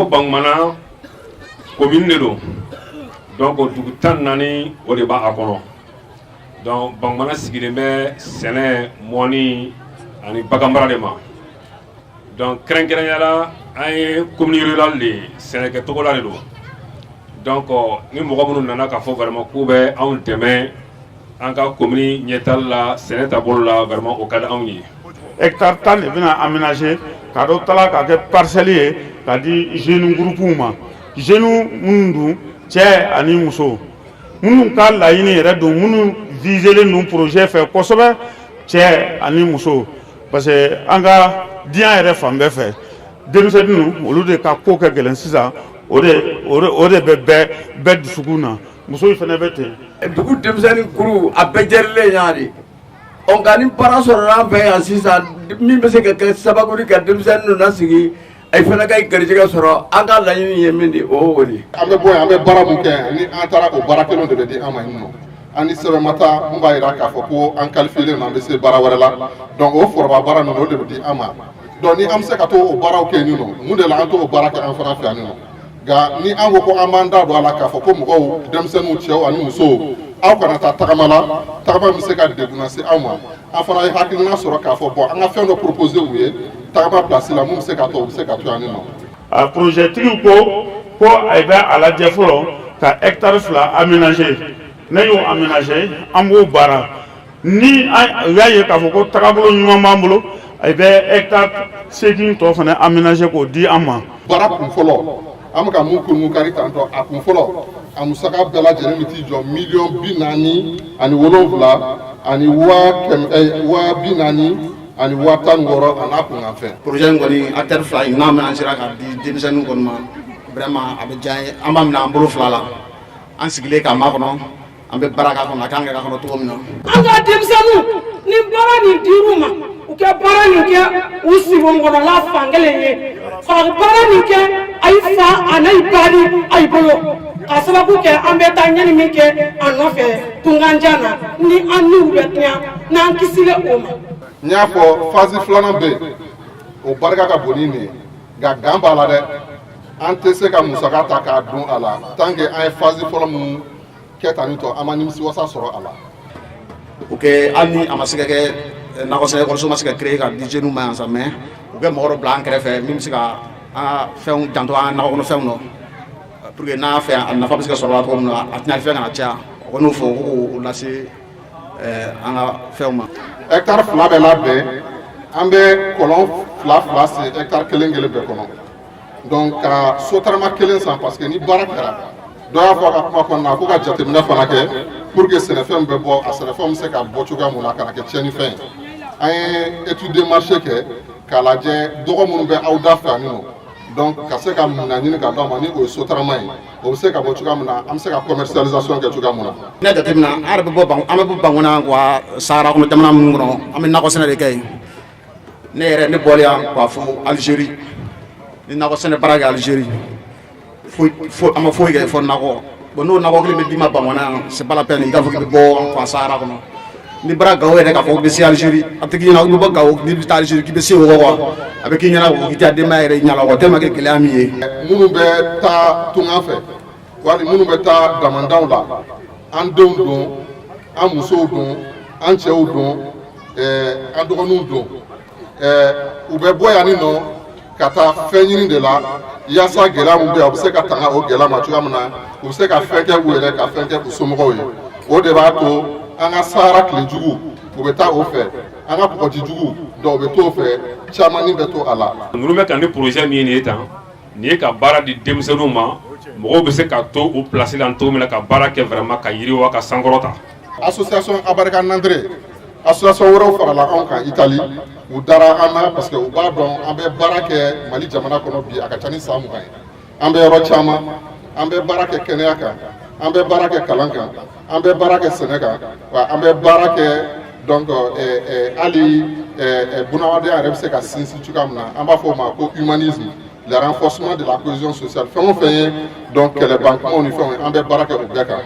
Bangmana commune de don donc dugu tan naani o de b'a a kɔnɔ donc Bangmana sigilen bɛ sɛnɛ mɔni ani baganmara de ma donc kɛrɛnkɛrɛnnenya la an ye commune rurale de sɛnɛkɛcogo la de don donc ni mɔgɔ minnu nana k'a fɔ vraiment k'u bɛ anw dɛmɛ an ka commune ɲɛtaali la sɛnɛ taabolo la vraiment o ka di anw ye. Hectare 10 de bɛna aménager ka dɔ tala ka kɛ parcelle ye ka di jeune groupe ma jeune minnu dun cɛ ani muso minnu ka laɲini yɛrɛ don minnu viselen don projet fɛ kosɛbɛ cɛ ani muso parce que an ka diɲɛ yɛrɛ fan bɛɛ fɛ denmisɛnninw olu de ka ko kɛ gɛlɛn sisan o de bɛ bɛɛ dusukun na musow fana bɛ ten. Dugu denmisɛnnin kuru a bɛɛ jɛrilen y'a de nka ni baara sɔrɔla an fɛ yan sisan min bɛ se ka kɛ sababu ka denmisɛnnin nasigi ay fana ka garijɛgɛ sɔrɔ an ka laɲini ye min de o y'o de. An bɛ bɔ yan an bɛ baara mun kɛ ni an taara o baara kelen de bɛ di an ma yen nɔ an ni sɛbɛnmata mun b'a jira k'a fɔ ko an qualifié don an bɛ se baara wɛrɛ la donc o foroba baara ninnu o de bɛ di an ma donc ni an bɛ se ka to o baaraw kɛ yen nɔ mun de la an t'o baara kɛ an fana fɛ yan nɔ nka ni an ko ko an b'an da don a la k'a fɔ ko mɔgɔw denmisɛnninw cɛw ani musow aw kana taa tagama la tagama bɛ se ka degun lase aw ma an fana ye hakilina sɔrɔ k'a fɔ bon an ka fɛn dɔ proposer u ye tagama place la mun bɛ se ka to u bɛ se ka to yan nɔ. A projet tigiw ko a bɛ a lajɛ fɔlɔ ka hectare 2 aménager ne y'o aménager an b'o baara ni u y'a ye k'a fɔ ko tagabolo ɲuman b'an bolo a bɛ hectare 8 tɔ fana aménager k'o di an ma. Baara kun fɔlɔ an bɛ ka mun kun kari tantɔ a kun fɔlɔ a musaka bɛɛ lajɛlen bɛ t'i jɔ $47,000 ani $40,000 ani $16,000 a n'a kunkan fɛn. Projet in kɔni hectare 2 in n'a aménagera ka di denmisɛnninw kɔni ma vraiment a bɛ diya an ye an b'a minɛ an bolo 2 la an sigilen k'a makɔnɔ an bɛ baara k'a kɔnɔ a kan ka k'a kɔnɔ cogo min na. An ka denmisɛnninw ni baara nin dir'u ma u kɛ baara nin kɛ u sibɔnkɔnɔla fankelen ye ka baara nin kɛ a y'i fa a n'a ba ni a y'i bolo ka sababu kɛ an bɛ taa ɲani min kɛ a nɔfɛ tunkanjan na ni an n'u bɛ tiɲɛ n'an kisilen o ma. N y'a fɔ phase 2nan bɛ yen o barika ka bon ni nin ye nka gan b'a la dɛ an tɛ se ka musaka ta k'a dun a la tant que an ye phase fɔlɔ minnu kɛ tan ni tɔ an ma nimisiwasa sɔrɔ a la. O kɛ hali ni a ma se ka kɛ nakɔ sɛnɛ ekɔliso ma se ka créer ka di jeunes ma yan sa mais u bɛ mɔgɔ dɔ bila an kɛrɛfɛ min bɛ se ka an ka fɛnw janto an ka nakɔ kɔnɔfɛnw nɔ pour que n'an y'a fɛ a nafa bɛ se ka sɔrɔ a la cogo min na a tɛna fɛn kana caya o kɔni y'o fɔ k'o lase an ka fɛnw ma. Hectare 2 bɛ labɛn an bɛ kɔlɔn 2 sen hectare 1 bɛɛ kɔnɔ donc ka sotarama 1 san parce que ni baara kɛra dɔ y'a fɔ a ka kuma kɔnɔna na ko ka jateminɛ fana kɛ pour que sɛnɛfɛn bɛ bɔ a sɛnɛfɛn bɛ se ka bɔ cogoya mun na kana kɛ tiɲɛnifɛn ye an ye étude de marché kɛ k'a lajɛ dɔgɔ minnu bɛ aw da fɛ yan nɔ donc ka se ka minɛn ɲini ka d'aw ma ni o ye sotarama ye o bɛ se ka bɔ cogoya min na an bɛ se ka commercialisation kɛ cogoya min na. Ne jateminɛ an yɛrɛ bɛ bɔ Bangmana wa Sahara kɔnɔ jamana minnu kɔnɔ an bɛ nakɔ sɛnɛ de kɛ yen ne bɔlen yan k'a fɔ Algérie ni nakɔ sɛnɛ baara kɛ Algérie an ma foyi kɛ fɔ nakɔ bon n'o nakɔ kelen bɛ d'i ma Bangmana yan c'est pas la peine i k'a fɔ k'i bɛ bɔ fa Sahara kɔnɔ ni baara Gawo yɛrɛ k'a fɔ k'i bɛ se Algérie a tɛ k'i ɲɛna i bɛ bɔ Gawo n'i bɛ taa Algérie k'i bɛ se o kɔ quoi a bɛ k'i ɲɛna k'i tɛ denbaya yɛrɛ ɲɛna o tellement que gɛlɛya min ye. Minnu bɛ taa tungan fɛ wali minnu bɛ taa damandaw la an denw don an musow don an cɛw don an dɔgɔninw don u bɛ bɔ yan nɔ ka taa fɛn ɲini de la yaasa gɛlɛya min bɛ yen u bɛ se ka tanga o gɛlɛya ma cogoya min na u bɛ se ka fɛn kɛ u yɛrɛ ka fɛn kɛ u somɔgɔw ye o de b'a to an ka Sahara tile jugu u bɛ taa o fɛ an ka kɔgɔji jugu dɔw bɛ t'o fɛ caman bɛ to a la. Ninnu bɛ ka ni projet min ye tan nin ye ka baara di denmisɛnninw ma mɔgɔw bɛ se ka to o place la cogo min na ka baara kɛ vraiment ka yiriwa ka sankɔrɔta. Association Abarika Nandré association wɛrɛw farala anw kan Italie u dara an na parce que u b'a dɔn an bɛ baara kɛ Mali jamana kɔnɔ bi a ka ca ni san 20 ye an bɛ yɔrɔ caman an bɛ baara kɛ kɛnɛya kan an bɛ baara kɛ kalan kan an bɛ baara kɛ sɛnɛ kan wa an bɛ baara kɛ donc hali bunahadenya yɛrɛ bɛ se ka sinsin cogoya min na an b'a fɔ o ma ko humanisme le renforcement de la cohésion sociale fɛn o fɛn ye donc kɛlɛban kumaw ni fɛnw ye an bɛ baara kɛ o bɛɛ kan.